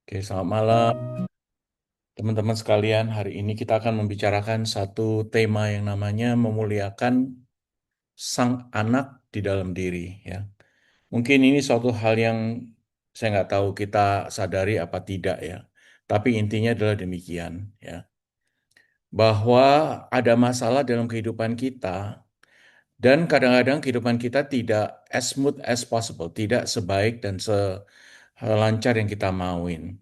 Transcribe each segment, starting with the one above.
Oke, selamat malam teman-teman sekalian. Hari ini kita akan membicarakan satu tema yang namanya memuliakan sang anak di dalam diri. Ya, mungkin ini suatu hal yang saya nggak tahu kita sadari apa tidak ya. Tapi intinya adalah demikian ya, bahwa ada masalah dalam kehidupan kita dan kadang-kadang kehidupan kita tidak as smooth as possible, tidak sebaik dan selancar yang kita mauin.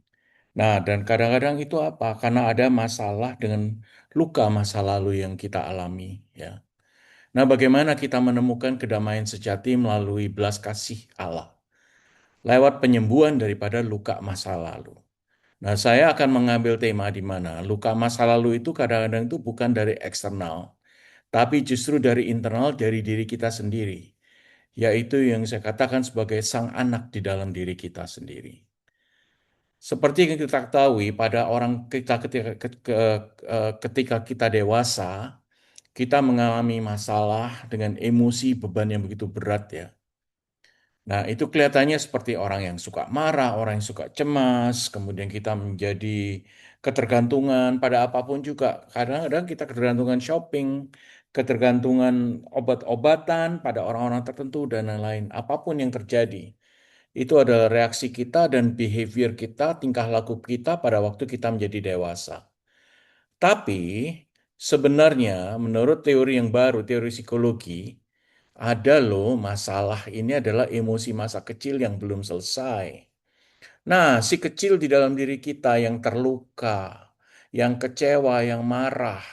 Nah, dan kadang-kadang itu apa? Karena ada masalah dengan luka masa lalu yang kita alami, ya. Nah, bagaimana kita menemukan kedamaian sejati melalui belas kasih Allah lewat penyembuhan daripada luka masa lalu. Nah, saya akan mengambil tema di mana luka masa lalu itu kadang-kadang itu bukan dari eksternal, tapi justru dari internal, dari diri kita sendiri, yaitu yang saya katakan sebagai sang anak di dalam diri kita sendiri. Seperti yang kita ketahui pada orang kita ketika kita dewasa, kita mengalami masalah dengan emosi beban yang begitu berat ya. Nah, itu kelihatannya seperti orang yang suka marah, orang yang suka cemas, kemudian kita menjadi ketergantungan pada apapun juga. Kadang-kadang kita ketergantungan shopping, ketergantungan obat-obatan pada orang-orang tertentu dan lain-lain. Apapun yang terjadi. Itu adalah reaksi kita dan behavior kita, tingkah laku kita pada waktu kita menjadi dewasa. Tapi sebenarnya menurut teori yang baru, teori psikologi, ada loh masalah ini adalah emosi masa kecil yang belum selesai. Nah, si kecil di dalam diri kita yang terluka, yang kecewa, yang marah,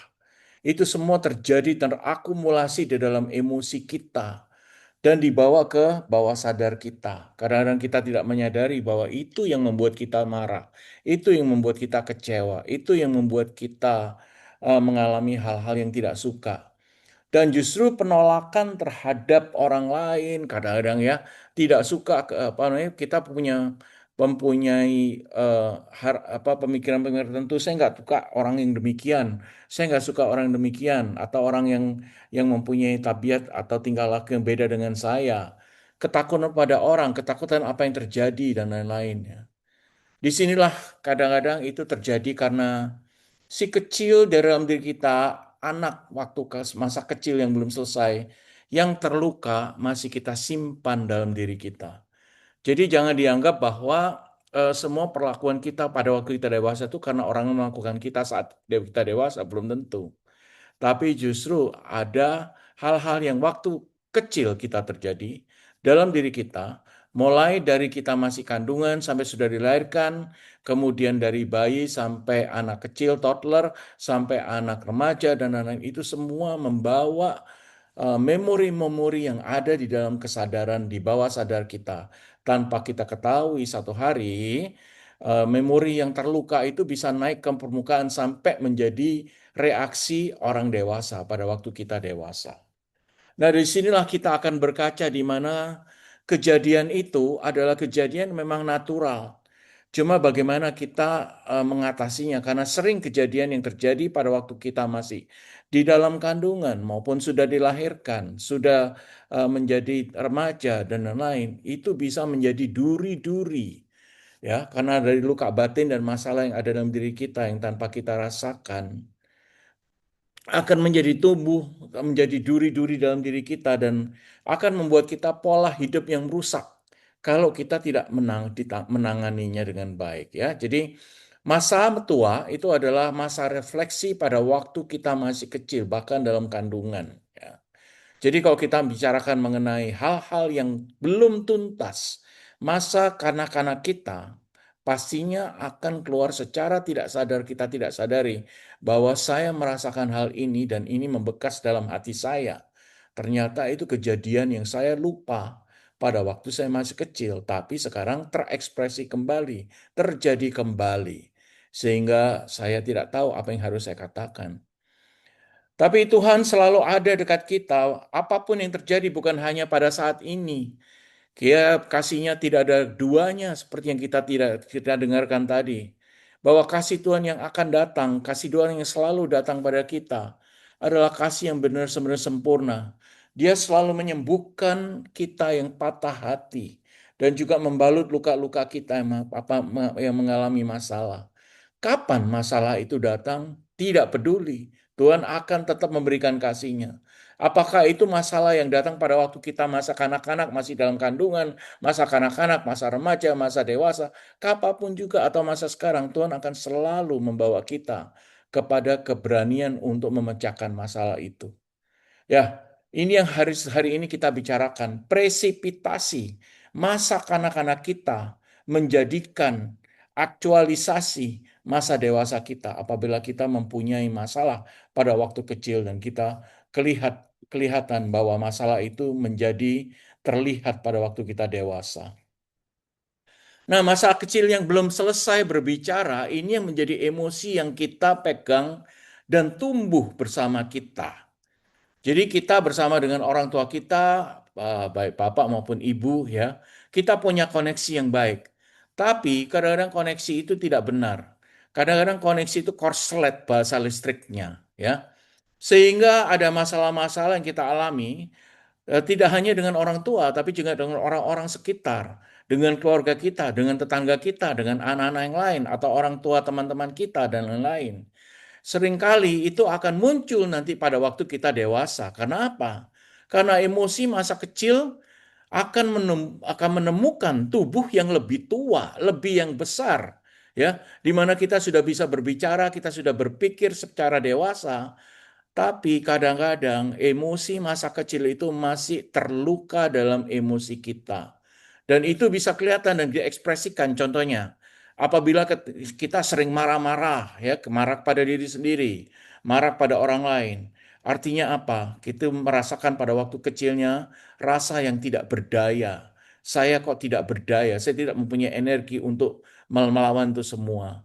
itu semua terjadi terakumulasi di dalam emosi kita dan dibawa ke bawah sadar kita. Kadang-kadang kita tidak menyadari bahwa itu yang membuat kita marah, itu yang membuat kita kecewa, itu yang membuat kita mengalami hal-hal yang tidak suka. Dan justru penolakan terhadap orang lain kadang-kadang ya tidak suka apa namanya kita mempunyai pemikiran-pemikiran tertentu. Saya nggak suka orang yang demikian, saya nggak suka orang yang demikian, atau orang yang mempunyai tabiat atau tingkah laku yang beda dengan saya, ketakutan pada orang, ketakutan apa yang terjadi dan lain-lain ya. Disinilah kadang-kadang itu terjadi karena si kecil di dalam diri kita, anak waktu masa kecil yang belum selesai, yang terluka masih kita simpan dalam diri kita. Jadi jangan dianggap bahwa semua perlakuan kita pada waktu kita dewasa itu karena orang melakukan kita saat kita dewasa, belum tentu. Tapi justru ada hal-hal yang waktu kecil kita terjadi dalam diri kita, mulai dari kita masih kandungan sampai sudah dilahirkan, kemudian dari bayi sampai anak kecil, toddler, sampai anak remaja, dan lain-lain. Itu semua membawa memori-memori yang ada di dalam kesadaran di bawah sadar kita. Tanpa kita ketahui satu hari, memori yang terluka itu bisa naik ke permukaan sampai menjadi reaksi orang dewasa pada waktu kita dewasa. Nah, dari sinilah kita akan berkaca di mana kejadian itu adalah kejadian memang natural. Cuma bagaimana kita mengatasinya, karena sering kejadian yang terjadi pada waktu kita masih di dalam kandungan maupun sudah dilahirkan, sudah menjadi remaja dan lain-lain, itu bisa menjadi duri-duri. Ya, karena dari luka batin dan masalah yang ada dalam diri kita yang tanpa kita rasakan akan menjadi tumbuh, menjadi duri-duri dalam diri kita dan akan membuat kita pola hidup yang rusak kalau kita tidak menanganinya dengan baik ya. Jadi masa tua itu adalah masa refleksi pada waktu kita masih kecil bahkan dalam kandungan ya. Jadi kalau kita bicarakan mengenai hal-hal yang belum tuntas, masa kanak-kanak kita pastinya akan keluar secara tidak sadar, kita tidak sadari bahwa saya merasakan hal ini dan ini membekas dalam hati saya. Ternyata itu kejadian yang saya lupa pada waktu saya masih kecil, tapi sekarang terekspresi kembali, terjadi kembali. Sehingga saya tidak tahu apa yang harus saya katakan. Tapi Tuhan selalu ada dekat kita, apapun yang terjadi bukan hanya pada saat ini. Dia kasihnya tidak ada duanya seperti yang kita dengarkan tadi. Bahwa kasih Tuhan yang akan datang, kasih Tuhan yang selalu datang pada kita adalah kasih yang benar-benar sempurna. Dia selalu menyembuhkan kita yang patah hati dan juga membalut luka-luka kita yang mengalami masalah. Kapan masalah itu datang? Tidak peduli. Tuhan akan tetap memberikan kasih-Nya. Apakah itu masalah yang datang pada waktu kita masa kanak-kanak, masih dalam kandungan, masa kanak-kanak, masa remaja, masa dewasa, kapanpun juga atau masa sekarang, Tuhan akan selalu membawa kita kepada keberanian untuk memecahkan masalah itu. Ya, ini yang hari ini kita bicarakan. Presipitasi masa kanak-kanak kita menjadikan aktualisasi masa dewasa kita apabila kita mempunyai masalah pada waktu kecil dan kita kelihatan bahwa masalah itu menjadi terlihat pada waktu kita dewasa. Nah, masa kecil yang belum selesai berbicara, ini yang menjadi emosi yang kita pegang dan tumbuh bersama kita. Jadi kita bersama dengan orang tua kita, baik bapak maupun ibu ya, kita punya koneksi yang baik. Tapi kadang-kadang koneksi itu tidak benar. Kadang-kadang koneksi itu korslet bahasa listriknya ya. Sehingga ada masalah-masalah yang kita alami tidak hanya dengan orang tua tapi juga dengan orang-orang sekitar, dengan keluarga kita, dengan tetangga kita, dengan anak-anak yang lain atau orang tua teman-teman kita dan lain-lain. Seringkali itu akan muncul nanti pada waktu kita dewasa. Karena apa? Karena emosi masa kecil akan menemukan tubuh yang lebih tua, lebih yang besar, ya, di mana kita sudah bisa berbicara, kita sudah berpikir secara dewasa, tapi kadang-kadang emosi masa kecil itu masih terluka dalam emosi kita. Dan itu bisa kelihatan dan diekspresikan. Contohnya, apabila kita sering marah-marah, ya, marah pada diri sendiri, marah pada orang lain. Artinya apa? Kita merasakan pada waktu kecilnya rasa yang tidak berdaya. Saya kok tidak berdaya, saya tidak mempunyai energi untuk melawan itu semua.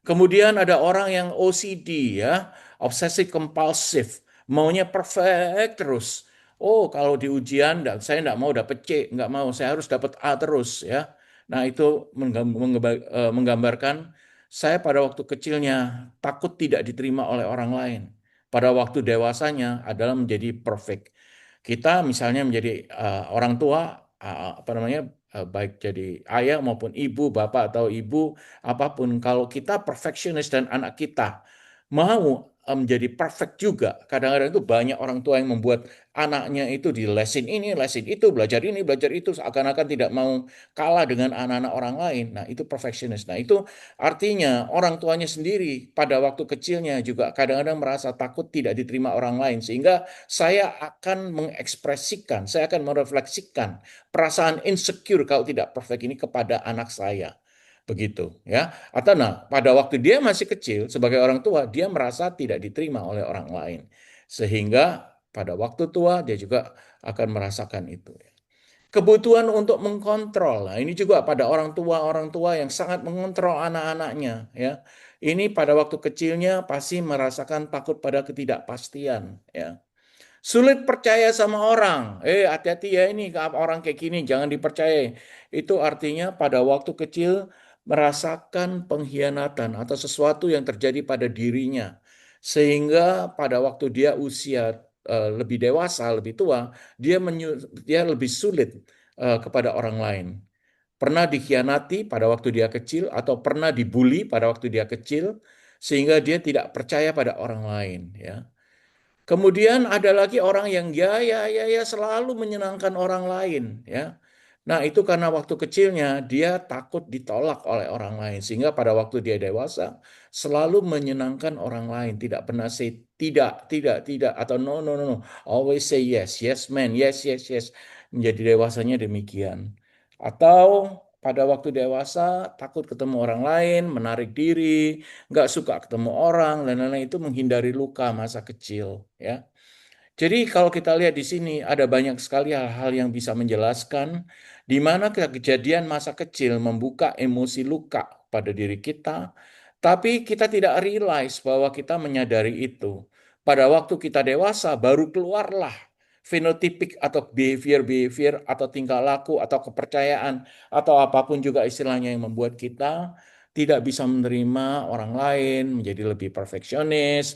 Kemudian ada orang yang OCD ya, obsessive compulsive, maunya perfect terus. Oh, kalau di ujian saya nggak mau dapet C, nggak mau, saya harus dapat A terus ya. Nah, itu menggambarkan saya pada waktu kecilnya takut tidak diterima oleh orang lain. Pada waktu dewasanya adalah menjadi perfect. Kita misalnya menjadi orang tua, apa namanya, baik jadi ayah maupun ibu, bapak atau ibu, apapun, kalau kita perfeksionis dan anak kita mau menjadi perfect juga, kadang-kadang itu banyak orang tua yang membuat anaknya itu di lesin ini, lesin itu, belajar ini, belajar itu, seakan-akan tidak mau kalah dengan anak-anak orang lain. Nah, itu perfeksionis. Nah, itu artinya orang tuanya sendiri pada waktu kecilnya juga kadang-kadang merasa takut tidak diterima orang lain, sehingga saya akan mengekspresikan, saya akan merefleksikan perasaan insecure kalau tidak perfect ini kepada anak saya. Begitu ya. Atau nah, pada waktu dia masih kecil sebagai orang tua, dia merasa tidak diterima oleh orang lain. Sehingga pada waktu tua dia juga akan merasakan itu. Kebutuhan untuk mengkontrol. Nah, ini juga pada orang tua yang sangat mengontrol anak-anaknya ya. Ini pada waktu kecilnya pasti merasakan takut pada ketidakpastian ya. Sulit percaya sama orang. Hati-hati ya, ini orang kayak gini, jangan dipercaya. Itu artinya pada waktu kecil merasakan pengkhianatan atau sesuatu yang terjadi pada dirinya. Sehingga pada waktu dia usia lebih dewasa, lebih tua, dia lebih sulit kepada orang lain. Pernah dikhianati pada waktu dia kecil atau pernah dibully pada waktu dia kecil sehingga dia tidak percaya pada orang lain ya. Kemudian ada lagi orang yang ya selalu menyenangkan orang lain ya. Nah, itu karena waktu kecilnya dia takut ditolak oleh orang lain sehingga pada waktu dia dewasa selalu menyenangkan orang lain, tidak pernah say tidak atau no. Always say yes, yes man, yes yes yes. Menjadi dewasanya demikian. Atau pada waktu dewasa takut ketemu orang lain, menarik diri, nggak suka ketemu orang, dan lain-lain itu menghindari luka masa kecil. Ya, jadi kalau kita lihat di sini ada banyak sekali hal-hal yang bisa menjelaskan di mana kejadian masa kecil membuka emosi luka pada diri kita, tapi kita tidak realize bahwa kita menyadari itu. Pada waktu kita dewasa baru keluarlah fenotipik atau behavior atau tingkah laku atau kepercayaan atau apapun juga istilahnya yang membuat kita tidak bisa menerima orang lain, menjadi lebih perfeksionis,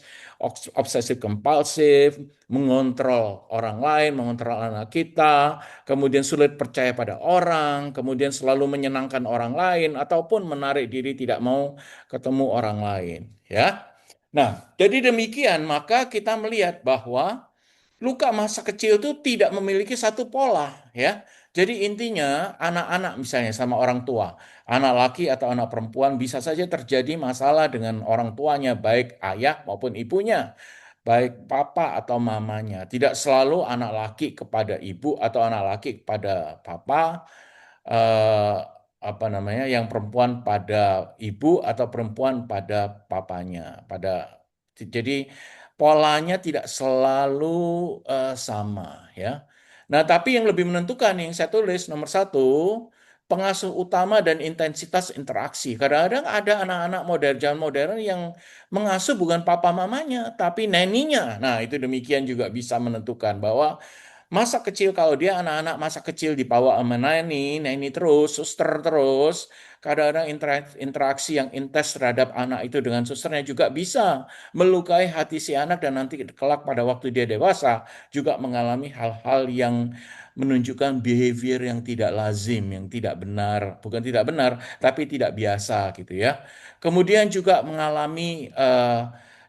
obsesif kompulsif, mengontrol orang lain, mengontrol anak kita, kemudian sulit percaya pada orang, kemudian selalu menyenangkan orang lain, ataupun menarik diri tidak mau ketemu orang lain. Ya, nah, jadi demikian, maka kita melihat bahwa luka masa kecil itu tidak memiliki satu pola, ya. Jadi intinya anak-anak misalnya sama orang tua, anak laki atau anak perempuan bisa saja terjadi masalah dengan orang tuanya, baik ayah maupun ibunya, baik papa atau mamanya. Tidak selalu anak laki kepada ibu atau anak laki kepada papa, eh, apa namanya, yang perempuan pada ibu atau perempuan pada papanya. Jadi polanya tidak selalu sama, ya. Nah, tapi yang lebih menentukan yang saya tulis nomor satu, pengasuh utama dan intensitas interaksi. Kadang-kadang ada anak-anak modern, zaman modern yang mengasuh bukan papa mamanya, tapi neninya. Nah, itu demikian juga bisa menentukan bahwa masa kecil, kalau dia anak-anak masa kecil dibawa sama neni terus, suster terus, kadang-kadang interaksi yang intens terhadap anak itu dengan susternya juga bisa melukai hati si anak, dan nanti kelak pada waktu dia dewasa juga mengalami hal-hal yang menunjukkan behavior yang tidak lazim, yang tidak benar, bukan tidak benar, tapi tidak biasa gitu ya. Kemudian juga mengalami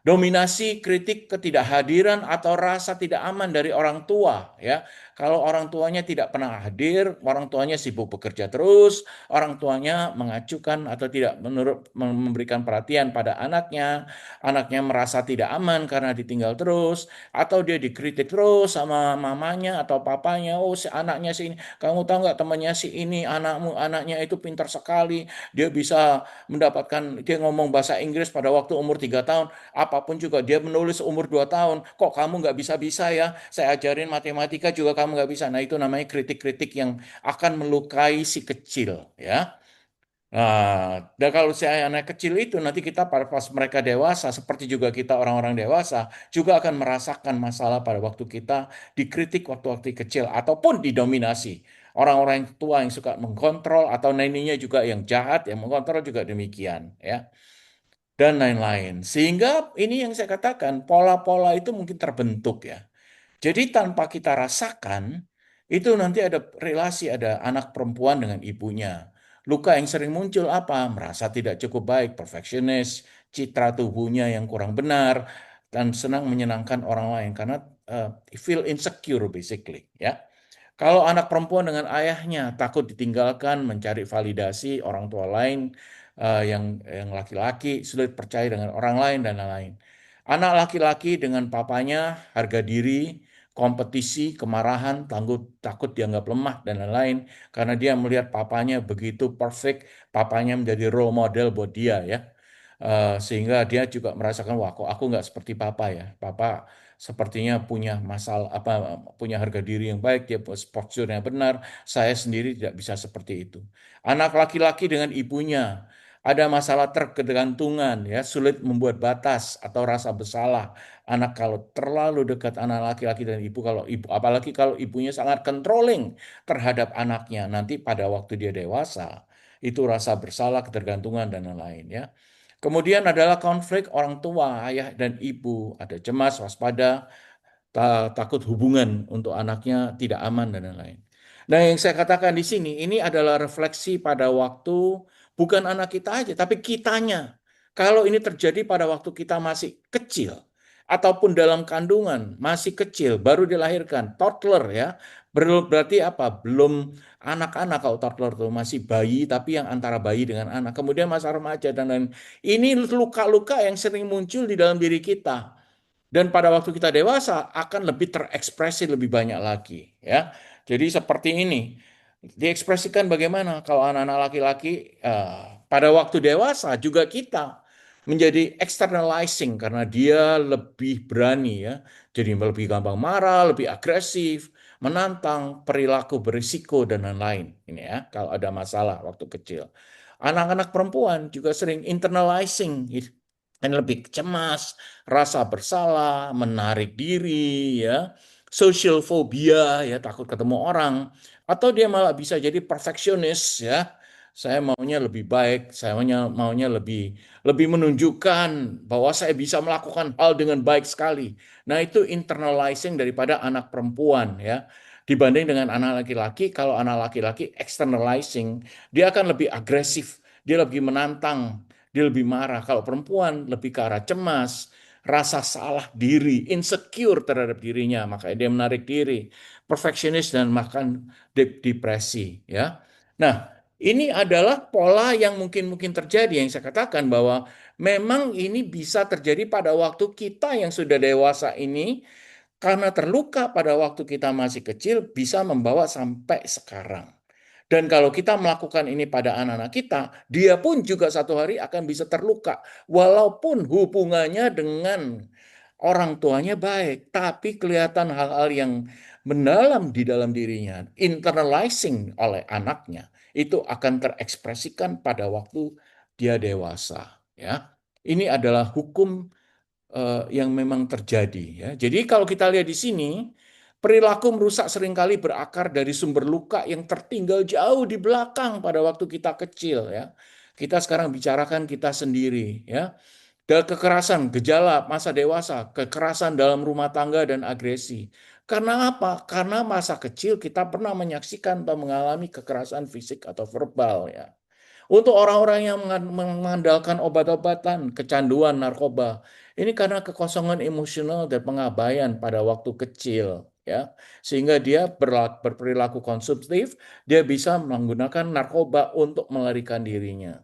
dominasi, kritik, ketidakhadiran atau rasa tidak aman dari orang tua, ya. Kalau orang tuanya tidak pernah hadir, orang tuanya sibuk bekerja terus, orang tuanya mengacukan atau tidak memberikan perhatian pada anaknya, anaknya merasa tidak aman karena ditinggal terus, atau dia dikritik terus sama mamanya atau papanya, oh si anaknya si ini, kamu tahu nggak temannya si ini, anaknya itu pintar sekali, dia bisa mendapatkan, dia ngomong bahasa Inggris pada waktu umur 3 tahun, apapun juga dia menulis umur 2 tahun, kok kamu nggak bisa-bisa ya, saya ajarin matematika juga kamu nggak bisa. Nah, itu namanya kritik-kritik yang akan melukai si kecil, ya. Nah, dan kalau si anak kecil itu nanti kita pada pas mereka dewasa, seperti juga kita orang-orang dewasa, juga akan merasakan masalah pada waktu kita dikritik waktu-waktu kecil ataupun didominasi. Orang-orang yang tua yang suka mengkontrol, atau neninya juga yang jahat yang mengkontrol juga demikian, ya, dan lain-lain. Sehingga ini yang saya katakan, pola-pola itu mungkin terbentuk, ya. Jadi tanpa kita rasakan, itu nanti ada relasi, ada anak perempuan dengan ibunya. Luka yang sering muncul apa? Merasa tidak cukup baik, perfeksionis, citra tubuhnya yang kurang benar, dan senang menyenangkan orang lain karena feel insecure basically, ya. Kalau anak perempuan dengan ayahnya takut ditinggalkan, mencari validasi orang tua lain, yang laki-laki sulit percaya dengan orang lain dan lain-lain. Anak laki-laki dengan papanya harga diri, kompetisi, kemarahan, takut dianggap lemah dan lain-lain karena dia melihat papanya begitu perfect, papanya menjadi role model buat dia, ya. Sehingga dia juga merasakan, wah kok aku nggak seperti papa ya, papa sepertinya punya masalah apa, punya harga diri yang baik, dia postur yang benar, saya sendiri tidak bisa seperti itu. Anak laki-laki dengan ibunya ada masalah terkegantungan, ya, sulit membuat batas atau rasa bersalah. Anak kalau terlalu dekat, anak laki-laki dan ibu, kalau ibu, apalagi kalau ibunya sangat controlling terhadap anaknya, nanti pada waktu dia dewasa itu rasa bersalah, ketergantungan dan lain-lain, ya. Kemudian adalah konflik orang tua, ayah dan ibu, ada cemas, waspada, takut hubungan untuk anaknya tidak aman dan lain-lain. Nah, yang saya katakan di sini ini adalah refleksi pada waktu bukan anak kita aja, tapi kitanya. Kalau ini terjadi pada waktu kita masih kecil ataupun dalam kandungan, masih kecil, baru dilahirkan, toddler ya. Berarti apa? Belum anak-anak, kalau toddler itu masih bayi, tapi yang antara bayi dengan anak. Kemudian masa remaja dan lain. Ini luka-luka yang sering muncul di dalam diri kita. Dan pada waktu kita dewasa akan lebih terekspresi lebih banyak lagi, ya. Jadi seperti ini. Diekspresikan bagaimana kalau anak-anak laki-laki pada waktu dewasa juga kita menjadi externalizing karena dia lebih berani, ya. Jadi lebih gampang marah, lebih agresif, menantang, perilaku berisiko dan lain-lain. Ini ya, kalau ada masalah waktu kecil. Anak-anak perempuan juga sering internalizing, dan lebih cemas, rasa bersalah, menarik diri, ya, social phobia, ya, takut ketemu orang, atau dia malah bisa jadi perfeksionis, ya, Saya maunya lebih baik, saya maunya lebih lebih menunjukkan bahwa saya bisa melakukan hal dengan baik sekali. Nah, itu internalizing daripada anak perempuan ya. Dibanding dengan anak laki-laki, kalau anak laki-laki externalizing, dia akan lebih agresif, dia lebih menantang, dia lebih marah. Kalau perempuan lebih ke arah cemas, rasa salah diri, insecure terhadap dirinya, makanya dia menarik diri, perfeksionis dan bahkan depresi ya. Nah, ini adalah pola yang mungkin terjadi yang saya katakan bahwa memang ini bisa terjadi pada waktu kita yang sudah dewasa ini karena terluka pada waktu kita masih kecil bisa membawa sampai sekarang. Dan kalau kita melakukan ini pada anak-anak kita, dia pun juga satu hari akan bisa terluka. Walaupun hubungannya dengan orang tuanya baik, tapi kelihatan hal-hal yang mendalam di dalam dirinya, internalizing oleh anaknya, itu akan terekspresikan pada waktu dia dewasa. Ya, ini adalah hukum yang memang terjadi. Ya. Jadi kalau kita lihat di sini, perilaku merusak seringkali berakar dari sumber luka yang tertinggal jauh di belakang pada waktu kita kecil. Ya. Kita sekarang bicarakan kita sendiri. Ya. Dan kekerasan, gejala masa dewasa, kekerasan dalam rumah tangga dan agresi. Karena apa? Karena masa kecil kita pernah menyaksikan atau mengalami kekerasan fisik atau verbal ya. Untuk orang-orang yang mengandalkan obat-obatan, kecanduan narkoba, ini karena kekosongan emosional dan pengabaian pada waktu kecil, ya, sehingga dia berperilaku konsumtif, dia bisa menggunakan narkoba untuk melarikan dirinya.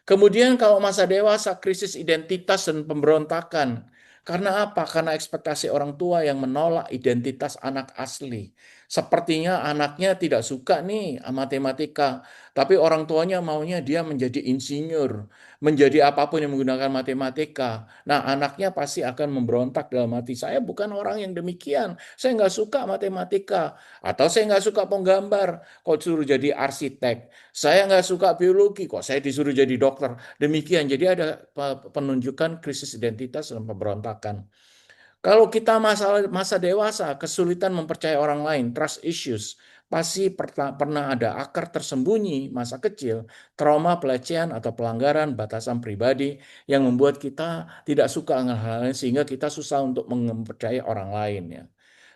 Kemudian kalau masa dewasa, krisis identitas dan pemberontakan. Karena apa? Karena ekspektasi orang tua yang menolak identitas anak asli. Sepertinya anaknya tidak suka nih matematika, tapi orang tuanya maunya dia menjadi insinyur, menjadi apapun yang menggunakan matematika. Nah, anaknya pasti akan memberontak dalam hati. Saya bukan orang yang demikian. Saya nggak suka matematika. Atau saya nggak suka penggambar. Kok suruh jadi arsitek? Saya nggak suka biologi, kok saya disuruh jadi dokter. Demikian, jadi ada penunjukan krisis identitas dan pemberontakan. Kalau kita masa dewasa, kesulitan mempercayai orang lain, trust issues, pasti pernah ada akar tersembunyi masa kecil, trauma pelecehan atau pelanggaran batasan pribadi yang membuat kita tidak suka dengan hal lain sehingga kita susah untuk mempercayai orang lain ya.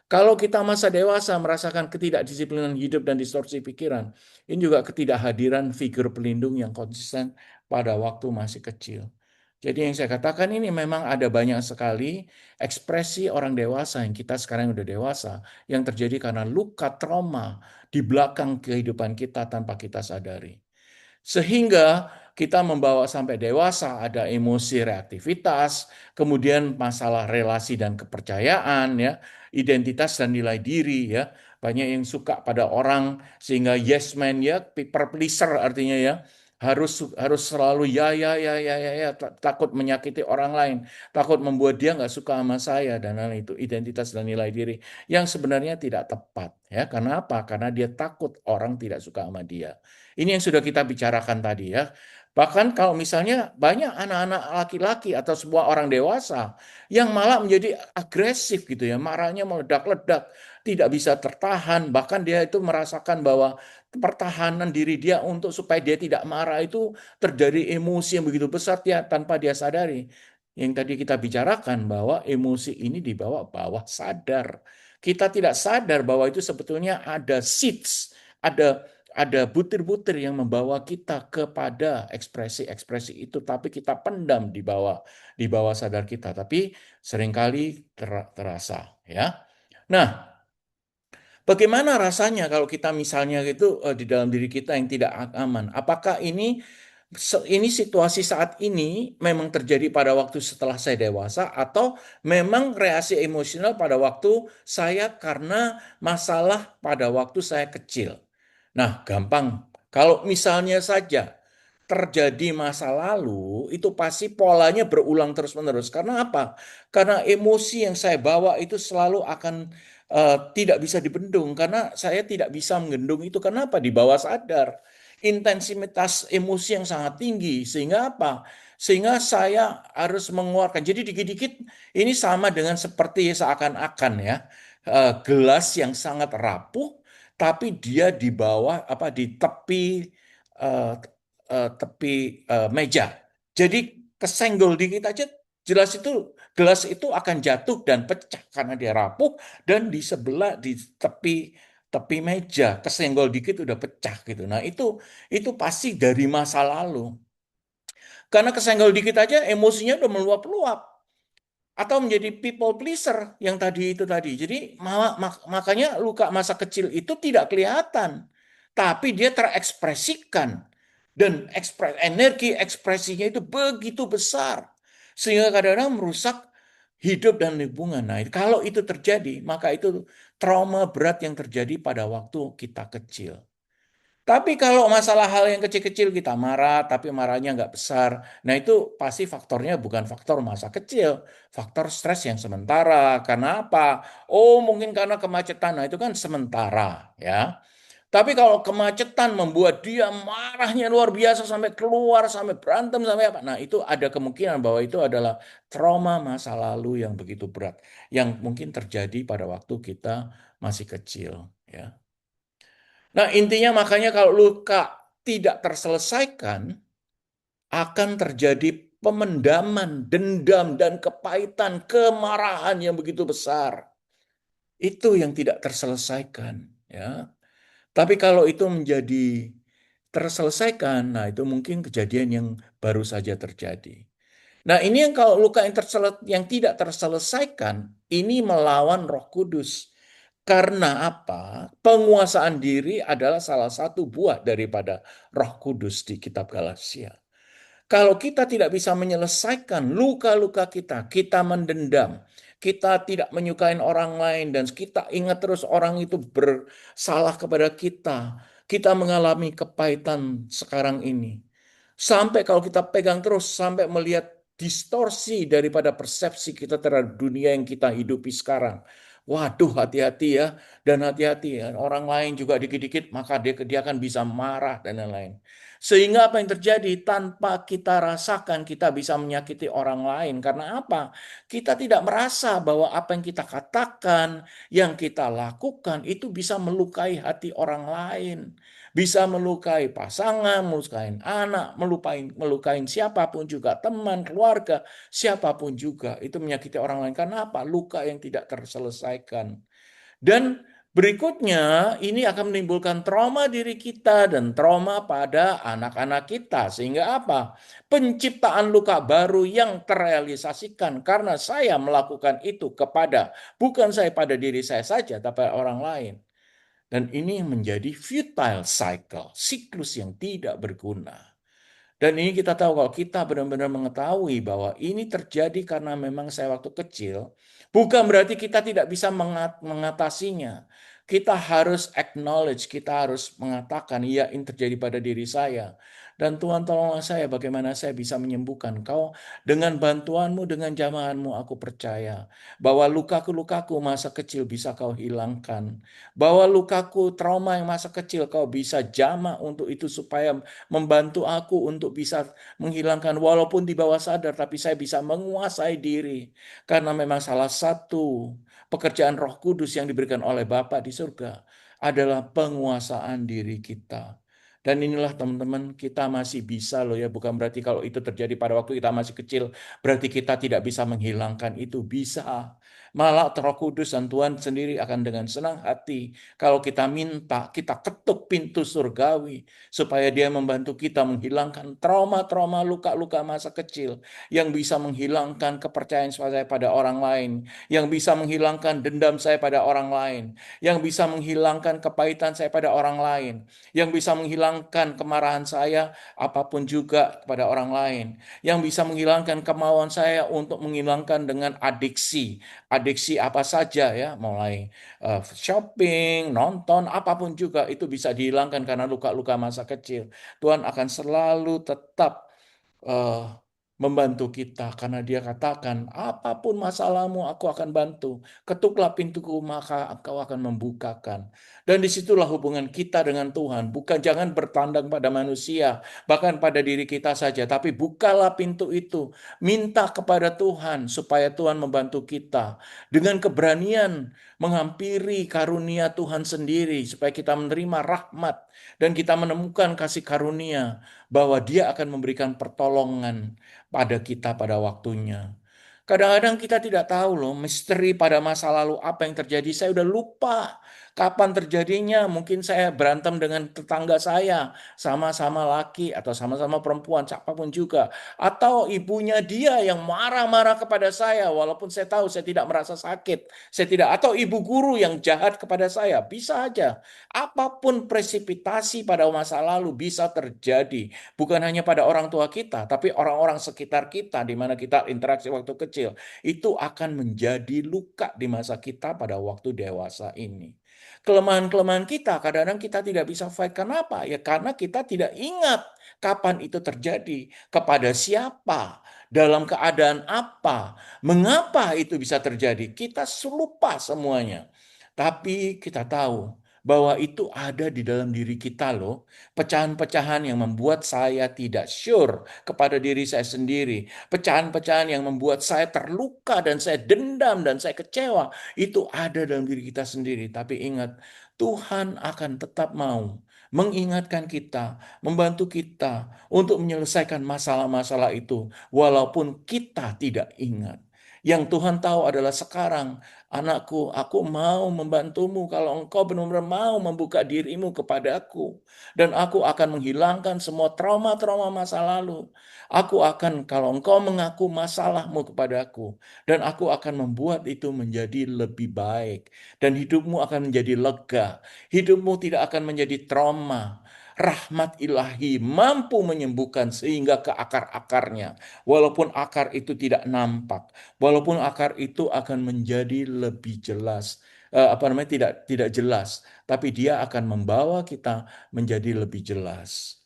Kalau kita masa dewasa merasakan ketidakdisiplinan hidup dan distorsi pikiran, ini juga ketidakhadiran figur pelindung yang konsisten pada waktu masih kecil. Jadi yang saya katakan ini memang ada banyak sekali ekspresi orang dewasa yang kita sekarang udah dewasa yang terjadi karena luka trauma di belakang kehidupan kita tanpa kita sadari. Sehingga kita membawa sampai dewasa ada emosi reaktivitas, kemudian masalah relasi dan kepercayaan ya, identitas dan nilai diri ya. Banyak yang suka pada orang sehingga yes man ya, people pleaser artinya ya. Harus selalu ya, takut menyakiti orang lain, takut membuat dia nggak suka sama saya dan lain itu identitas dan nilai diri yang sebenarnya tidak tepat ya. Karena apa? Karena dia takut orang tidak suka sama dia. Ini yang sudah kita bicarakan tadi ya. Bahkan kalau misalnya banyak anak-anak laki-laki atau sebuah orang dewasa yang malah menjadi agresif gitu ya, marahnya meledak-ledak, tidak bisa tertahan, bahkan dia itu merasakan bahwa pertahanan diri dia untuk supaya dia tidak marah itu terjadi emosi yang begitu besar dia tanpa dia sadari. Yang tadi kita bicarakan bahwa emosi ini dibawa bawah sadar. Kita tidak sadar bahwa itu sebetulnya ada seeds, ada butir-butir yang membawa kita kepada ekspresi-ekspresi itu, tapi kita pendam di bawah sadar kita, tapi seringkali terasa, ya. Nah, bagaimana rasanya kalau kita misalnya itu di dalam diri kita yang tidak aman? Apakah ini situasi saat ini memang terjadi pada waktu setelah saya dewasa atau memang reaksi emosional pada waktu saya karena masalah pada waktu saya kecil? Nah, gampang. Kalau misalnya saja terjadi masa lalu, itu pasti polanya berulang terus-menerus. Karena apa? Karena emosi yang saya bawa itu selalu akan tidak bisa dibendung. Karena saya tidak bisa menggendung itu. Kenapa? Di bawah sadar. Intensitas emosi yang sangat tinggi. Sehingga apa? Sehingga saya harus mengeluarkan. Jadi dikit-dikit ini sama dengan seperti seakan-akan ya. Gelas yang sangat rapuh tapi dia di bawah apa di tepi eh, tepi meja. Jadi kesenggol dikit aja, jelas itu gelas itu akan jatuh dan pecah karena dia rapuh, dan di sebelah di tepi tepi meja kesenggol dikit udah pecah gitu. Nah, itu pasti dari masa lalu. Karena kesenggol dikit aja emosinya udah meluap-luap, atau menjadi people pleaser yang tadi itu tadi. Jadi makanya luka masa kecil itu tidak kelihatan, tapi dia terekspresikan, dan energi ekspresinya itu begitu besar sehingga kadang-kadang merusak hidup dan lingkungan. Nah, kalau itu terjadi, maka itu trauma berat yang terjadi pada waktu kita kecil. Tapi kalau masalah hal yang kecil-kecil kita marah, tapi marahnya nggak besar, nah itu pasti faktornya bukan faktor masa kecil, faktor stres yang sementara. Karena apa? Oh, mungkin karena kemacetan. Nah, itu kan sementara, ya. Tapi kalau kemacetan membuat dia marahnya luar biasa sampai keluar, sampai berantem, sampai apa? Nah, itu ada kemungkinan bahwa itu adalah trauma masa lalu yang begitu berat, yang mungkin terjadi pada waktu kita masih kecil, ya. Nah, intinya makanya kalau luka tidak terselesaikan, akan terjadi pemendaman, dendam, dan kepahitan, kemarahan yang begitu besar. Itu yang tidak terselesaikan, ya. Tapi kalau itu menjadi terselesaikan, nah itu mungkin kejadian yang baru saja terjadi. Nah, ini yang kalau luka yang tidak terselesaikan, ini melawan Roh Kudus. Karena apa? Penguasaan diri adalah salah satu buah daripada Roh Kudus di kitab Galatia. Kalau kita tidak bisa menyelesaikan luka-luka kita, kita mendendam, kita tidak menyukai orang lain, dan kita ingat terus orang itu bersalah kepada kita mengalami kepahitan sekarang ini. Sampai kalau kita pegang terus, sampai melihat distorsi daripada persepsi kita terhadap dunia yang kita hidupi sekarang. Waduh, hati-hati ya, dan hati-hati ya. Orang lain juga dikit-dikit, maka dia akan bisa marah dan lain-lain. Sehingga apa yang terjadi tanpa kita rasakan kita bisa menyakiti orang lain. Karena apa? Kita tidak merasa bahwa apa yang kita katakan, yang kita lakukan itu bisa melukai hati orang lain. Bisa melukai pasangan, melukai anak, melukai siapapun juga, teman, keluarga, siapapun juga. Itu menyakiti orang lain. Karena apa? Luka yang tidak terselesaikan. Dan berikutnya ini akan menimbulkan trauma diri kita dan trauma pada anak-anak kita. Sehingga apa? Penciptaan luka baru yang terrealisasikan karena saya melakukan itu bukan saya pada diri saya saja, tapi orang lain. Dan ini menjadi futile cycle, siklus yang tidak berguna. Dan ini kita tahu kalau kita benar-benar mengetahui bahwa ini terjadi karena memang saya waktu kecil, bukan berarti kita tidak bisa mengatasinya. Kita harus acknowledge, kita harus mengatakan, iya ini terjadi pada diri saya. Dan Tuhan tolonglah saya bagaimana saya bisa menyembuhkan kau dengan bantuanmu, dengan jamahanmu aku percaya. Bahwa lukaku-lukaku masa kecil bisa kau hilangkan. Bahwa lukaku, trauma yang masa kecil kau bisa jamah untuk itu supaya membantu aku untuk bisa menghilangkan walaupun di bawah sadar, tapi saya bisa menguasai diri. Karena memang salah satu pekerjaan Roh Kudus yang diberikan oleh Bapa di surga adalah penguasaan diri kita. Dan inilah teman-teman, kita masih bisa loh ya, bukan berarti kalau itu terjadi pada waktu kita masih kecil, berarti kita tidak bisa menghilangkan itu, bisa. Malah Roh Kudus dan Tuhan sendiri akan dengan senang hati, kalau kita minta, kita ketuk pintu surgawi, supaya dia membantu kita menghilangkan trauma-trauma, luka-luka masa kecil, yang bisa menghilangkan kepercayaan saya pada orang lain, yang bisa menghilangkan dendam saya pada orang lain, yang bisa menghilangkan kepahitan saya pada orang lain, yang bisa menghilangkan kemarahan saya apapun juga kepada orang lain, yang bisa menghilangkan kemauan saya untuk menghilangkan dengan adiksi apa saja ya, mulai shopping, nonton, apapun juga itu bisa dihilangkan karena luka-luka masa kecil. Tuhan akan selalu tetap eh, membantu kita karena dia katakan, apapun masalahmu aku akan bantu. Ketuklah pintuku maka engkau akan membukakan. Dan disitulah hubungan kita dengan Tuhan. Bukan jangan bertandang pada manusia, bahkan pada diri kita saja. Tapi bukalah pintu itu. Minta kepada Tuhan supaya Tuhan membantu kita. Dengan keberanian menghampiri karunia Tuhan sendiri. Supaya kita menerima rahmat dan kita menemukan kasih karunia bahwa Dia akan memberikan pertolongan pada kita pada waktunya. Kadang-kadang kita tidak tahu loh misteri pada masa lalu apa yang terjadi. Saya udah lupa kapan terjadinya. Mungkin saya berantem dengan tetangga saya, sama-sama laki atau sama-sama perempuan, siapapun juga. Atau ibunya dia yang marah-marah kepada saya walaupun saya tahu saya tidak merasa sakit. Saya tidak, atau ibu guru yang jahat kepada saya. Bisa aja. Apapun presipitasi pada masa lalu bisa terjadi. Bukan hanya pada orang tua kita, tapi orang-orang sekitar kita di mana kita interaksi waktu kecil. Itu akan menjadi luka di masa kita pada waktu dewasa ini. Kelemahan-kelemahan kita, kadang-kadang kita tidak bisa fight. Kenapa? Ya karena kita tidak ingat kapan itu terjadi, kepada siapa, dalam keadaan apa, mengapa itu bisa terjadi. Kita lupa semuanya. Tapi kita tahu bahwa itu ada di dalam diri kita loh. Pecahan-pecahan yang membuat saya tidak sure kepada diri saya sendiri. Pecahan-pecahan yang membuat saya terluka dan saya dendam dan saya kecewa. Itu ada dalam diri kita sendiri. Tapi ingat, Tuhan akan tetap mau mengingatkan kita, membantu kita untuk menyelesaikan masalah-masalah itu. Walaupun kita tidak ingat. Yang Tuhan tahu adalah sekarang, anakku, aku mau membantumu kalau engkau benar-benar mau membuka dirimu kepadaku. Dan aku akan menghilangkan semua trauma-trauma masa lalu. Aku akan, kalau engkau mengaku masalahmu kepadaku, dan aku akan membuat itu menjadi lebih baik. Dan hidupmu akan menjadi lega. Hidupmu tidak akan menjadi trauma. Rahmat ilahi mampu menyembuhkan sehingga ke akar-akarnya. Walaupun akar itu tidak nampak. Walaupun akar itu akan menjadi lebih jelas. Apa namanya, tidak jelas. Tapi dia akan membawa kita menjadi lebih jelas.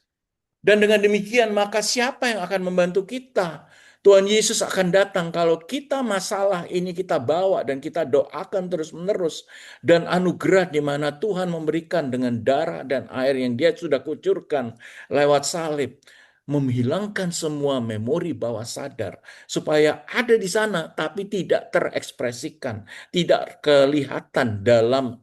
Dan dengan demikian, maka siapa yang akan membantu kita? Tuhan Yesus akan datang kalau kita masalah ini kita bawa dan kita doakan terus-menerus. Dan anugerah di mana Tuhan memberikan dengan darah dan air yang Dia sudah kucurkan lewat salib. Menghilangkan semua memori bawah sadar. Supaya ada di sana tapi tidak terekspresikan. Tidak kelihatan dalam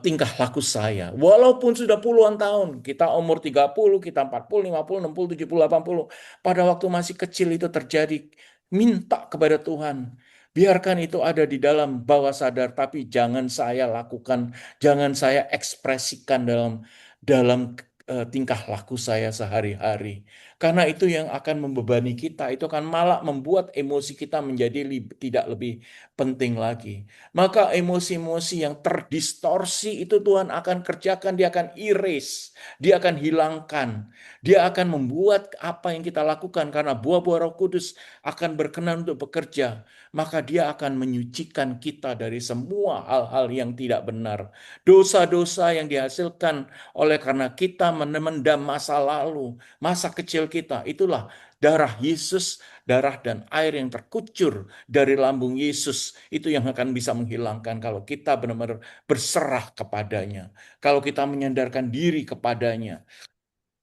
tingkah laku saya. Walaupun sudah puluhan tahun, kita umur 30, kita 40, 50, 60, 70, 80. Pada waktu masih kecil itu terjadi, minta kepada Tuhan. Biarkan itu ada di dalam bawah sadar, tapi jangan saya lakukan, jangan saya ekspresikan dalam tingkah laku saya sehari-hari. Karena itu yang akan membebani kita, itu akan malah membuat emosi kita menjadi tidak lebih penting lagi. Maka emosi-emosi yang terdistorsi itu Tuhan akan kerjakan, Dia akan erase, Dia akan hilangkan. Dia akan membuat apa yang kita lakukan karena buah-buah Roh Kudus akan berkenan untuk bekerja. Maka Dia akan menyucikan kita dari semua hal-hal yang tidak benar. Dosa-dosa yang dihasilkan oleh karena kita memendam masa lalu, masa kecil kita. Itulah darah Yesus, darah dan air yang terkucur dari lambung Yesus itu yang akan bisa menghilangkan kalau kita benar-benar berserah kepadanya. Kalau kita menyandarkan diri kepadanya.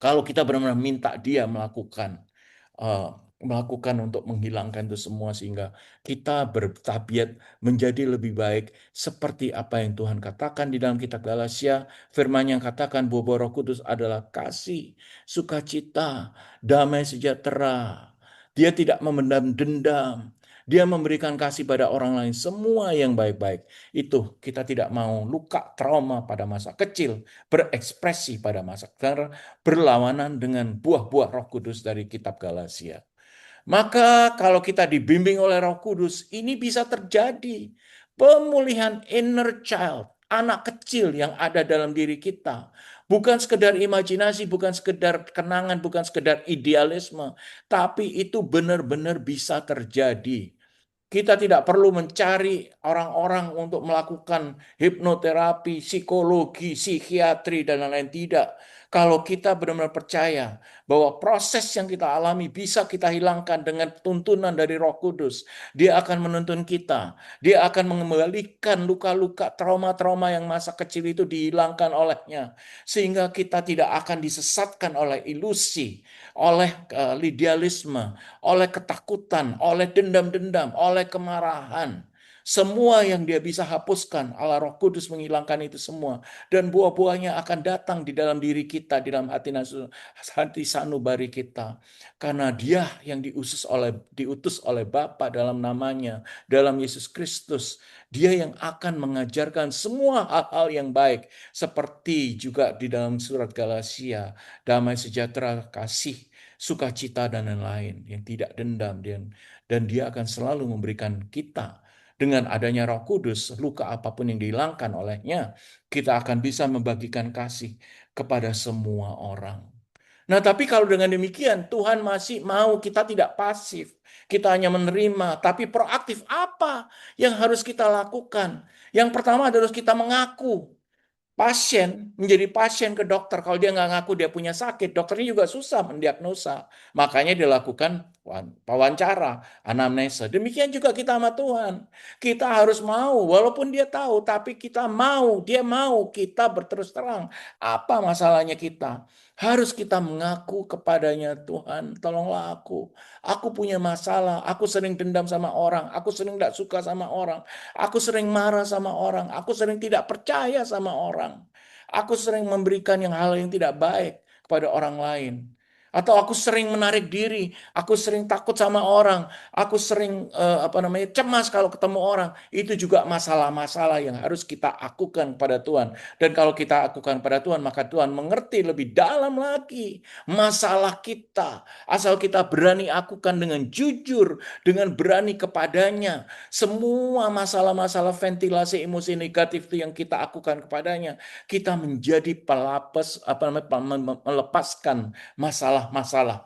Kalau kita benar-benar minta Dia eh, melakukan untuk menghilangkan itu semua sehingga kita bertabiat menjadi lebih baik seperti apa yang Tuhan katakan di dalam kitab Galatia. Firman yang katakan bahwa Roh Kudus adalah kasih, sukacita, damai sejahtera. Dia tidak memendam dendam. Dia memberikan kasih pada orang lain, semua yang baik-baik. Itu kita tidak mau luka trauma pada masa kecil, berekspresi pada masa berlawanan dengan buah-buah Roh Kudus dari kitab Galatia. Maka kalau kita dibimbing oleh Roh Kudus, ini bisa terjadi. Pemulihan inner child, anak kecil yang ada dalam diri kita. Bukan sekedar imajinasi, bukan sekedar kenangan, bukan sekedar idealisme. Tapi itu benar-benar bisa terjadi. Kita tidak perlu mencari orang-orang untuk melakukan hipnoterapi, psikologi, psikiatri, dan lain-lain. Tidak. Kalau kita benar-benar percaya bahwa proses yang kita alami bisa kita hilangkan dengan tuntunan dari Roh Kudus. Dia akan menuntun kita. Dia akan mengembalikan luka-luka, trauma-trauma yang masa kecil itu dihilangkan olehnya. Sehingga kita tidak akan disesatkan oleh ilusi, oleh idealisme, oleh ketakutan, oleh dendam-dendam, oleh kemarahan. Semua yang dia bisa hapuskan, Allah Roh Kudus menghilangkan itu semua. Dan buah-buahnya akan datang di dalam diri kita, di dalam hati sanubari kita. Karena dia yang diutus oleh Bapa dalam namanya, dalam Yesus Kristus. Dia yang akan mengajarkan semua hal-hal yang baik. Seperti juga di dalam surat Galatia, damai sejahtera, kasih, sukacita, dan lain-lain. Yang tidak dendam. Dan dia akan selalu memberikan kita dengan adanya Roh Kudus, luka apapun yang dihilangkan olehnya, kita akan bisa membagikan kasih kepada semua orang. Nah, tapi kalau dengan demikian, Tuhan masih mau kita tidak pasif. Kita hanya menerima, tapi proaktif apa yang harus kita lakukan? Yang pertama adalah kita mengaku. Pasien menjadi pasien ke dokter. Kalau dia nggak ngaku dia punya sakit, dokternya juga susah mendiagnosa. Makanya dilakukan wawancara, anamnesa. Demikian juga kita sama Tuhan. Kita harus mau, walaupun dia tahu, tapi kita mau, dia mau kita berterus terang. Apa masalahnya kita? Harus kita mengaku kepadanya, Tuhan, tolonglah aku. Aku punya masalah, aku sering dendam sama orang, aku sering tidak suka sama orang. Aku sering marah sama orang. Aku sering tidak percaya sama orang. Aku sering memberikan hal yang tidak baik kepada orang lain. Atau aku sering menarik diri, aku sering takut sama orang, aku sering cemas kalau ketemu orang. Itu juga masalah-masalah yang harus kita akukan pada Tuhan. Dan kalau kita akukan pada Tuhan, maka Tuhan mengerti lebih dalam lagi masalah kita. Asal kita berani akukan dengan jujur, dengan berani kepadanya. Semua masalah-masalah ventilasi emosi negatif itu yang kita akukan kepadanya, kita menjadi pelapis, melepaskan masalah-masalah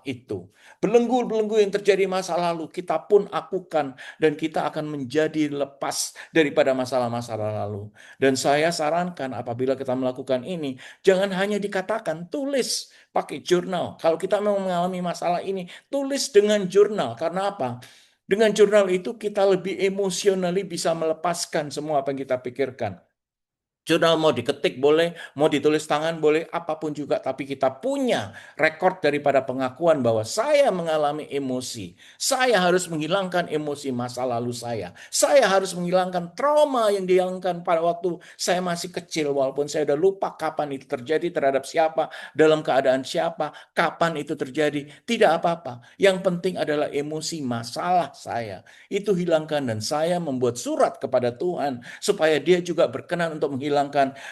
itu. Belenggu-belenggu yang terjadi masa lalu, kita pun akukan dan kita akan menjadi lepas daripada masalah-masalah lalu. Dan saya sarankan apabila kita melakukan ini, jangan hanya dikatakan, tulis pakai jurnal. Kalau kita memang mengalami masalah ini, tulis dengan jurnal. Karena apa? Dengan jurnal itu kita lebih emosionally bisa melepaskan semua apa yang kita pikirkan. Jurnal mau diketik boleh, mau ditulis tangan boleh, apapun juga. Tapi kita punya rekor daripada pengakuan bahwa saya mengalami emosi. Saya harus menghilangkan emosi masa lalu saya. Saya harus menghilangkan trauma yang dihilangkan pada waktu saya masih kecil. Walaupun saya udah lupa kapan itu terjadi terhadap siapa, dalam keadaan siapa, kapan itu terjadi. Tidak apa-apa. Yang penting adalah emosi masalah saya. Itu hilangkan dan saya membuat surat kepada Tuhan supaya dia juga berkenan untuk menghilangkan,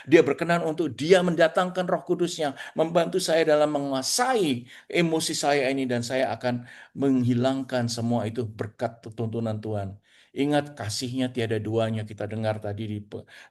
dia berkenan untuk dia mendatangkan Roh Kudusnya, membantu saya dalam menguasai emosi saya ini dan saya akan menghilangkan semua itu berkat tuntunan Tuhan. Ingat kasihnya tiada duanya kita dengar tadi di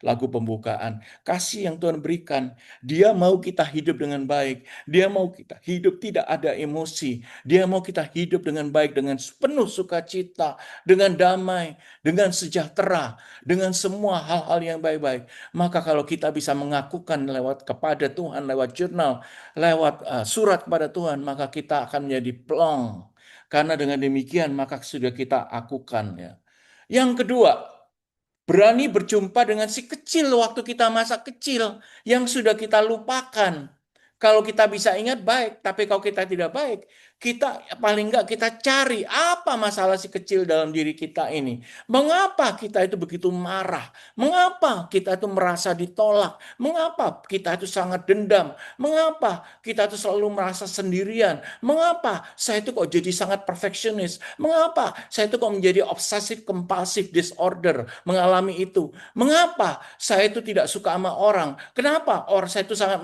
lagu pembukaan. Kasih yang Tuhan berikan, dia mau kita hidup dengan baik. Dia mau kita hidup tidak ada emosi. Dia mau kita hidup dengan baik, dengan penuh sukacita, dengan damai, dengan sejahtera, dengan semua hal-hal yang baik-baik. Maka kalau kita bisa mengakukan lewat kepada Tuhan, lewat jurnal, lewat surat kepada Tuhan, maka kita akan menjadi plong. Karena dengan demikian maka sudah kita akukan ya. Yang kedua, berani berjumpa dengan si kecil waktu kita masa kecil yang sudah kita lupakan. Kalau kita bisa ingat baik, tapi kalau kita tidak baik, kita paling enggak kita cari apa masalah si kecil dalam diri kita ini. Mengapa kita itu begitu marah? Mengapa kita itu merasa ditolak? Mengapa kita itu sangat dendam? Mengapa kita itu selalu merasa sendirian? Mengapa saya itu kok jadi sangat perfeksionis? Mengapa saya itu kok menjadi obsessive compulsive disorder? Mengalami itu. Mengapa saya itu tidak suka sama orang? Kenapa orang saya itu sangat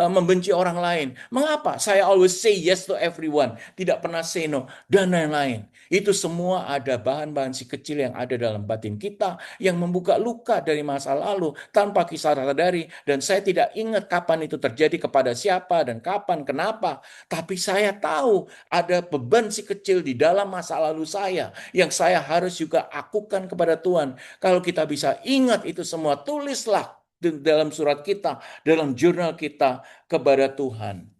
membenci orang lain? Mengapa saya always say yes to everyone, tidak pernah say no dan lain-lain? Itu semua ada bahan-bahan si kecil yang ada dalam batin kita yang membuka luka dari masa lalu tanpa kita sadari dan saya tidak ingat kapan itu terjadi kepada siapa dan kapan kenapa, tapi saya tahu ada beban si kecil di dalam masa lalu saya yang saya harus juga akukan kepada Tuhan. Kalau kita bisa ingat itu semua, tulislah dalam surat kita, dalam jurnal kita kepada Tuhan.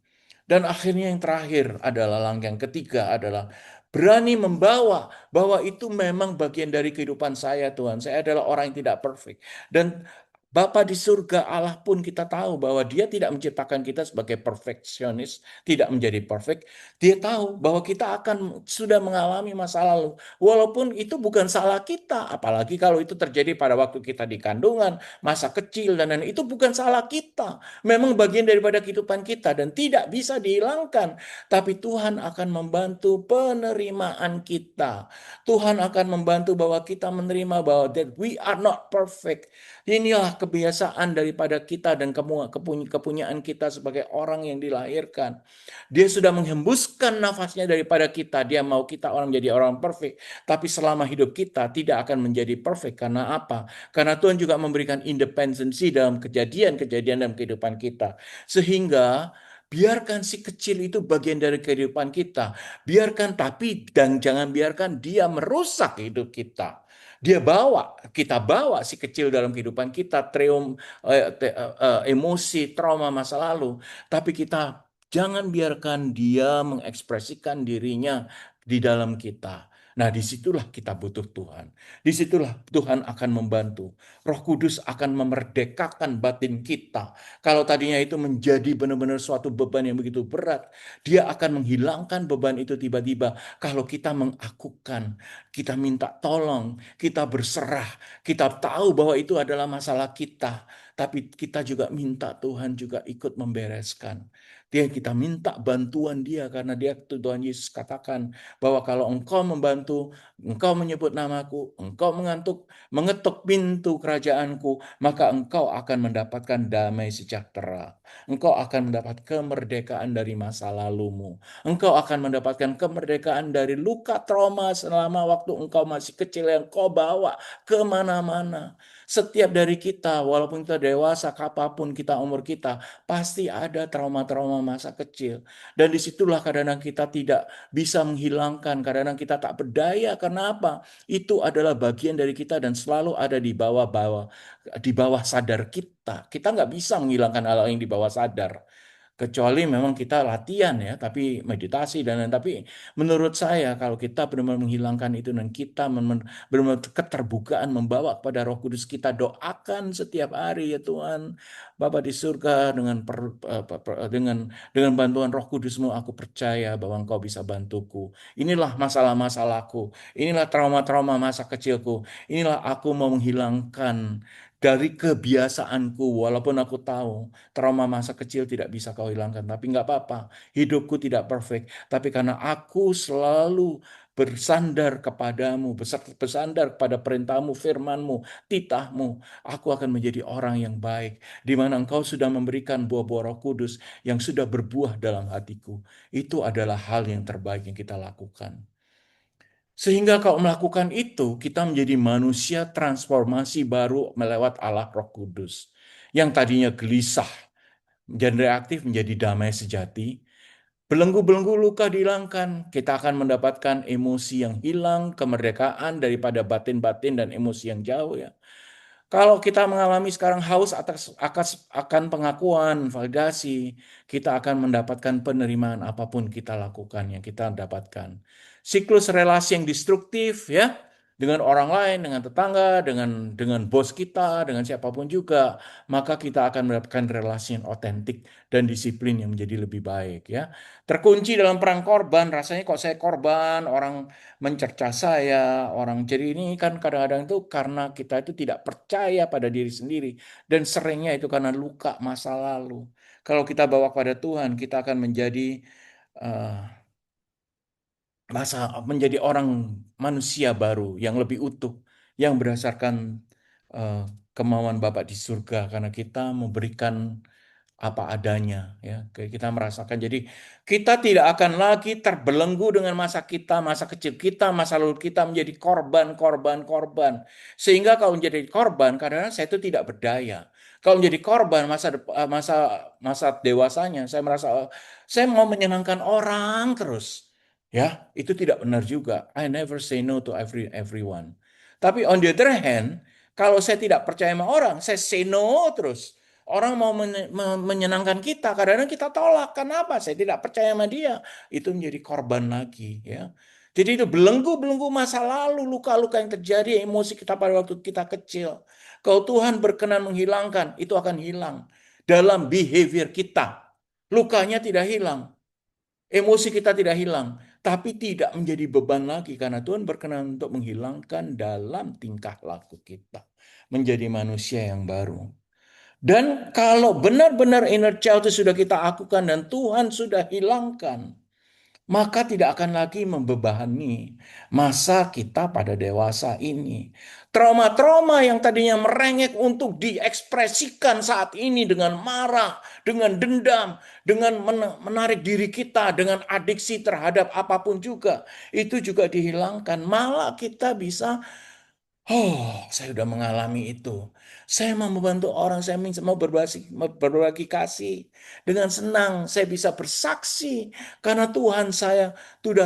Dan akhirnya yang terakhir adalah langkah yang ketiga adalah berani membawa bahwa itu memang bagian dari kehidupan saya Tuhan. Saya adalah orang yang tidak perfect. Dan Bapa di surga Allah pun kita tahu bahwa Dia tidak menciptakan kita sebagai perfeksionis, tidak menjadi perfect. Dia tahu bahwa kita akan sudah mengalami masa lalu. Walaupun itu bukan salah kita, apalagi kalau itu terjadi pada waktu kita di kandungan, masa kecil dan lain-lain, itu bukan salah kita. Memang bagian daripada kehidupan kita dan tidak bisa dihilangkan. Tapi Tuhan akan membantu penerimaan kita. Tuhan akan membantu bahwa kita menerima bahwa that we are not perfect. Inilah kebiasaan daripada kita dan kepunyaan kita sebagai orang yang dilahirkan. Dia sudah menghembuskan nafasnya daripada kita. Dia mau kita orang menjadi orang perfect. Tapi selama hidup kita tidak akan menjadi perfect. Karena apa? Karena Tuhan juga memberikan independensi dalam kejadian-kejadian dalam kehidupan kita. Sehingga biarkan si kecil itu bagian dari kehidupan kita. Biarkan tapi dan jangan biarkan dia merusak hidup kita. Kita bawa si kecil dalam kehidupan kita, emosi, trauma masa lalu. Tapi kita jangan biarkan dia mengekspresikan dirinya di dalam kita. Nah, disitulah kita butuh Tuhan. Disitulah Tuhan akan membantu. Roh Kudus akan memerdekakan batin kita. Kalau tadinya itu menjadi benar-benar suatu beban yang begitu berat, dia akan menghilangkan beban itu tiba-tiba. Kalau kita mengakukan, kita minta tolong, kita berserah, kita tahu bahwa itu adalah masalah kita, tapi kita juga minta Tuhan juga ikut membereskan. Kita minta bantuan dia karena Tuhan Yesus katakan bahwa kalau engkau membantu, engkau menyebut namaku, engkau mengetuk pintu kerajaanku, maka engkau akan mendapatkan damai sejahtera. Engkau akan mendapat kemerdekaan dari masa lalumu. Engkau akan mendapatkan kemerdekaan dari luka trauma selama waktu engkau masih kecil yang kau bawa kemana-mana. Setiap dari kita, walaupun kita dewasa, kapanpun kita umur kita, pasti ada trauma-trauma masa kecil. Dan disitulah kadang-kadang kita tidak bisa menghilangkan, kadang-kadang kita tak berdaya. Karena apa? Itu adalah bagian dari kita dan selalu ada di bawah sadar kita. Kita nggak bisa menghilangkan hal yang di bawah sadar. Kecuali memang kita latihan ya, tapi meditasi dan lain. Tapi menurut saya kalau kita benar-benar menghilangkan itu dan kita benar-benar keterbukaan membawa kepada Roh Kudus, kita doakan setiap hari ya Tuhan, Bapa di surga dengan bantuan Roh Kudus-Mu aku percaya bahwa Engkau bisa bantuku. Inilah masalah-masalahku, inilah trauma-trauma masa kecilku. Inilah aku mau menghilangkan dari kebiasaanku walaupun aku tahu trauma masa kecil tidak bisa kau hilangkan, tapi nggak apa-apa. Hidupku tidak perfect, tapi karena aku selalu bersandar kepadamu, bersandar kepada perintahmu, firmanmu, titahmu, aku akan menjadi orang yang baik, di mana engkau sudah memberikan buah-buah Roh Kudus yang sudah berbuah dalam hatiku. Itu adalah hal yang terbaik yang kita lakukan. Sehingga kalau melakukan itu, kita menjadi manusia transformasi baru melewat Allah Roh Kudus. Yang tadinya gelisah, dan reaktif menjadi damai sejati. Belenggu-belenggu luka dihilangkan, kita akan mendapatkan emosi yang hilang, kemerdekaan daripada batin-batin dan emosi yang jauh ya. Kalau kita mengalami sekarang haus akan pengakuan, validasi, kita akan mendapatkan penerimaan apapun kita lakukan yang kita dapatkan. Siklus relasi yang destruktif ya, dengan orang lain, dengan tetangga, dengan bos kita, dengan siapapun juga, maka kita akan mendapatkan relasi yang otentik dan disiplin yang menjadi lebih baik ya. Terkunci dalam perang korban, rasanya kok saya korban, orang mencerca saya, orang. Jadi ini kan kadang-kadang itu karena kita itu tidak percaya pada diri sendiri dan seringnya itu karena luka masa lalu. Kalau kita bawa kepada Tuhan, kita akan eh, menjadi orang manusia baru yang lebih utuh, yang berdasarkan eh, kemauan Bapa di surga karena kita memberikan apa adanya ya. Kayak kita merasakan jadi kita tidak akan lagi terbelenggu dengan masa kita, masa kecil kita, masa lalu kita menjadi korban, korban, korban. Sehingga kalau menjadi korban kadang-kadang saya itu tidak berdaya. Kalau menjadi korban masa masa dewasanya saya merasa saya mau menyenangkan orang terus. Ya, itu tidak benar juga. I never say no to everyone. Tapi on the other hand, kalau saya tidak percaya sama orang, saya say no terus. Orang mau menyenangkan kita, kadang-kadang kita tolak. Kenapa? Saya tidak percaya sama dia. Itu menjadi korban lagi, ya. Jadi itu belenggu-belenggu masa lalu, luka-luka yang terjadi, emosi kita pada waktu kita kecil. Kalau Tuhan berkenan menghilangkan, itu akan hilang dalam behavior kita. Lukanya tidak hilang, emosi kita tidak hilang, tapi tidak menjadi beban lagi karena Tuhan berkenan untuk menghilangkan dalam tingkah laku kita, menjadi manusia yang baru. Dan kalau benar-benar inner child itu sudah kita akukan dan Tuhan sudah hilangkan, maka tidak akan lagi membebani masa kita pada dewasa ini. Trauma-trauma yang tadinya merengek untuk diekspresikan saat ini dengan marah, dengan dendam, dengan menarik diri kita, dengan adiksi terhadap apapun juga, itu juga dihilangkan. Malah kita bisa, oh, saya sudah mengalami itu. Saya mau membantu orang, saya mau berbagi kasih. Dengan senang saya bisa bersaksi karena Tuhan saya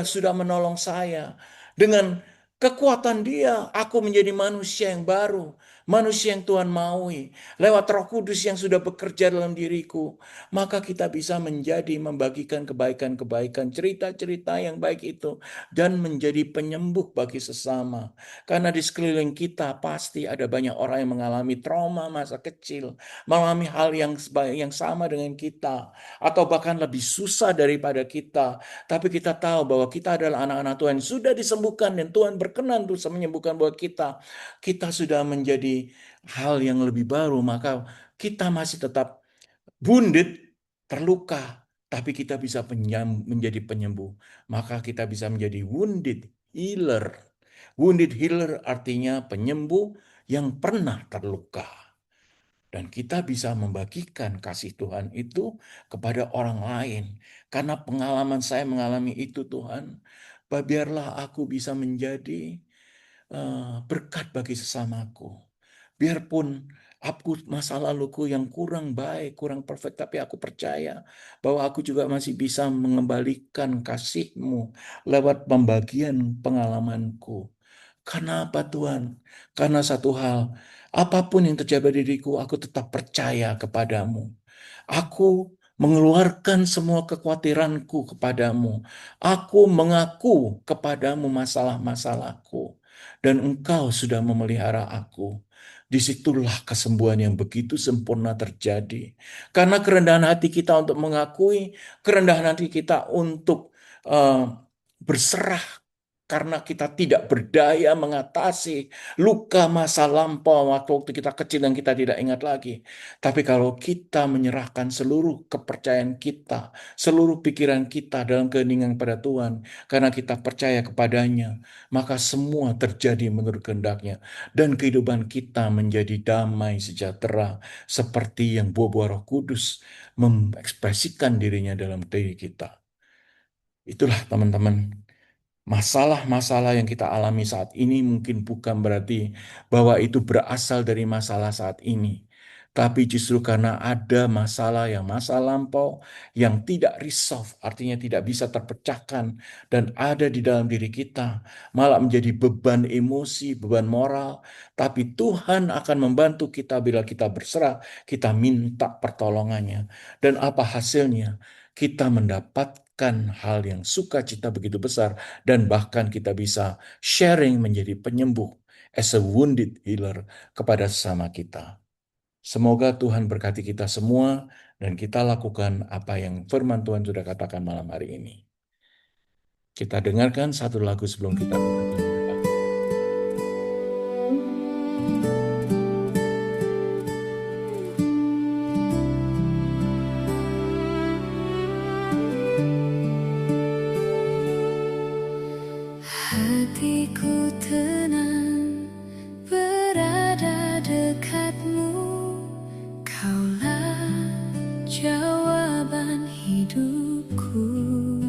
sudah menolong saya. Dengan kekuatan Dia, aku menjadi manusia yang baru, manusia yang Tuhan maui. Lewat Roh Kudus yang sudah bekerja dalam diriku, maka kita bisa membagikan kebaikan-kebaikan, cerita-cerita yang baik itu dan menjadi penyembuh bagi sesama. Karena di sekeliling kita pasti ada banyak orang yang mengalami trauma masa kecil, mengalami hal yang sama dengan kita, atau bahkan lebih susah daripada kita. Tapi kita tahu bahwa kita adalah anak-anak Tuhan yang sudah disembuhkan dan Tuhan berkenan untuk menyembuhkan buat kita. Kita sudah menjadi hal yang lebih baru, maka kita masih tetap wounded, terluka, tapi kita bisa menjadi penyembuh. Maka kita bisa menjadi wounded healer. Wounded healer artinya penyembuh yang pernah terluka. Dan kita bisa membagikan kasih Tuhan itu kepada orang lain. Karena pengalaman saya mengalami itu Tuhan. Biarlah aku bisa menjadi berkat bagi sesamaku. Biarpun aku masa laluku yang kurang baik, kurang perfect, tapi aku percaya bahwa aku juga masih bisa mengembalikan kasih-Mu lewat pembagian pengalamanku. Karena apa Tuhan? Karena satu hal, apapun yang terjadi pada diriku, aku tetap percaya kepadamu. Aku mengeluarkan semua kekhawatiranku kepadamu. Aku mengaku kepadamu masalah-masalahku. Dan engkau sudah memelihara aku. Disitulah kesembuhan yang begitu sempurna terjadi. Karena kerendahan hati kita untuk mengakui, kerendahan hati kita untuk berserah karena kita tidak berdaya mengatasi luka masa lampau waktu kita kecil dan kita tidak ingat lagi. Tapi kalau kita menyerahkan seluruh kepercayaan kita, seluruh pikiran kita dalam keheningan pada Tuhan, karena kita percaya kepadanya, maka semua terjadi menurut kehendaknya. Dan kehidupan kita menjadi damai sejahtera, seperti yang buah-buah Roh Kudus mengekspresikan dirinya dalam diri kita. Itulah teman-teman. Masalah-masalah yang kita alami saat ini mungkin bukan berarti bahwa itu berasal dari masalah saat ini. Tapi justru karena ada masalah yang masa lampau yang tidak resolve, artinya tidak bisa terpecahkan dan ada di dalam diri kita, malah menjadi beban emosi, beban moral. Tapi Tuhan akan membantu kita bila kita berserah, kita minta pertolongannya. Dan apa hasilnya? Kita mendapatkan hal yang sukacita begitu besar dan bahkan kita bisa sharing menjadi penyembuh as a wounded healer kepada sesama kita. Semoga Tuhan berkati kita semua dan kita lakukan apa yang firman Tuhan sudah katakan malam hari ini. Kita dengarkan satu lagu sebelum kita tutup. Hatiku tenang.